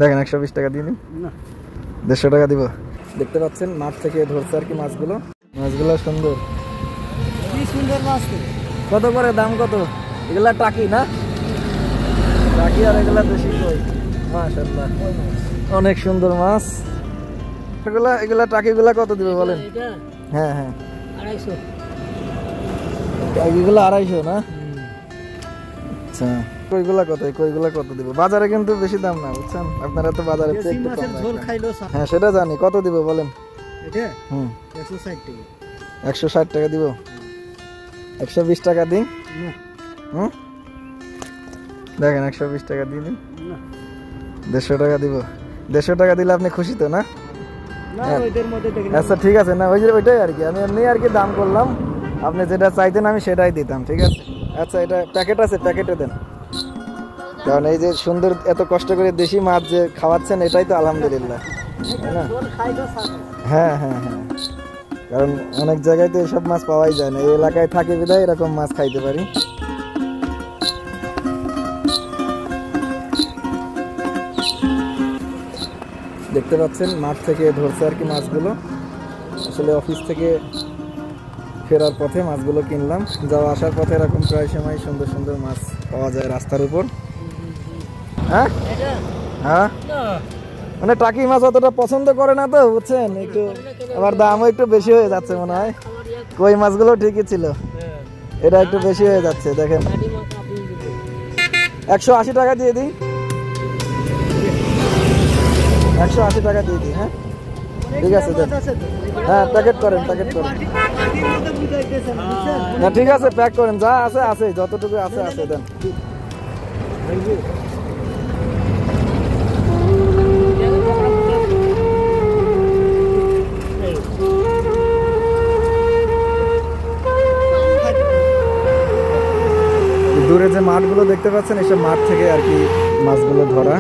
দেখেন 120 টাকা দিয়ে দিন। 150 টাকা দিব। দেখতে পাচ্ছেন মাছ থেকে ধরছে আর কি মাছগুলো। মাছগুলো সুন্দর, কি সুন্দর মাছ। কত করে দাম কত? এগুলা টাকি না? টাকি আর এগুলা দেশি কই। মাশাআল্লাহ অনেক সুন্দর মাছ। এগুলা টাকিগুলা কত দিবে বলেন? হ্যাঁ হ্যাঁ 250। টাকিগুলা 250 না? আচ্ছা কইগুলা কত? কইগুলা কত দিব? বাজারে কিন্তু বেশি দাম না বুঝছেন, আপনারা তো বাজারে একটু কম ঝোল খাইলো। হ্যাঁ সেটা জানি, কত দিব বলেন? এটা 160 টাকা। 160 টাকা দিব। 120 টাকা দিন। দেখেন 120 টাকা দিয়ে দিন। 150 টাকা দিব। 150 টাকা দিলে আপনি খুশি তো না? আচ্ছা ঠিক আছে, না ওইটাই আর কি, আমি এমনি আর কি দাম করলাম, আপনি যেটা চাইতেন আমি সেটাই দিতাম, ঠিক আছে? আচ্ছা এটা প্যাকেট আছে, প্যাকেটে দেন, কারণ এই যে সুন্দর এত কষ্ট করে দেশি মাছ যে খাওয়াচ্ছেন এটাই তো আলহামদুলিল্লাহ, তাই না? হ্যাঁ হ্যাঁ হ্যাঁ, কারণ অনেক জায়গায় তো এসব মাছ পাওয়াই যায় না, এই এলাকায় থাকে বিধায় এরকম মাছ খাইতে পারি। দেখতে পাচ্ছেন মাঠ থেকে ধরছে আর কি মাছগুলো। আসলে অফিস থেকে ফেরার পথে মাছগুলো কিনলাম, যাওয়া আসার পথে এরকম প্রায় সময় সুন্দর সুন্দর মাছ পাওয়া যায় রাস্তার উপর। হ্যাঁ হ্যাঁ, মানে টাকি মাছ অতটা পছন্দ করে না তো বুঝছেন, একটু আবার দামও একটু বেশি হয়ে যাচ্ছে মনে হয়। কই মাছগুলো ঠিকই ছিল, এটা একটু বেশি হয়ে যাচ্ছে। দেখেন 180 টাকা দিয়ে দিই, 180 টাকা দিয়ে দিই। হ্যাঁ ঠিক আছে দেন, হ্যাঁ প্যাকেট করেন, প্যাকেট করেন। না ঠিক আছে প্যাক করেন, যা আছে আছে, যতটুকু আছে আছে দেন। দূরে যে মাঠগুলো দেখতে পাচ্ছেন এসব মাঠ থেকে আর কি মাছগুলো ধরা।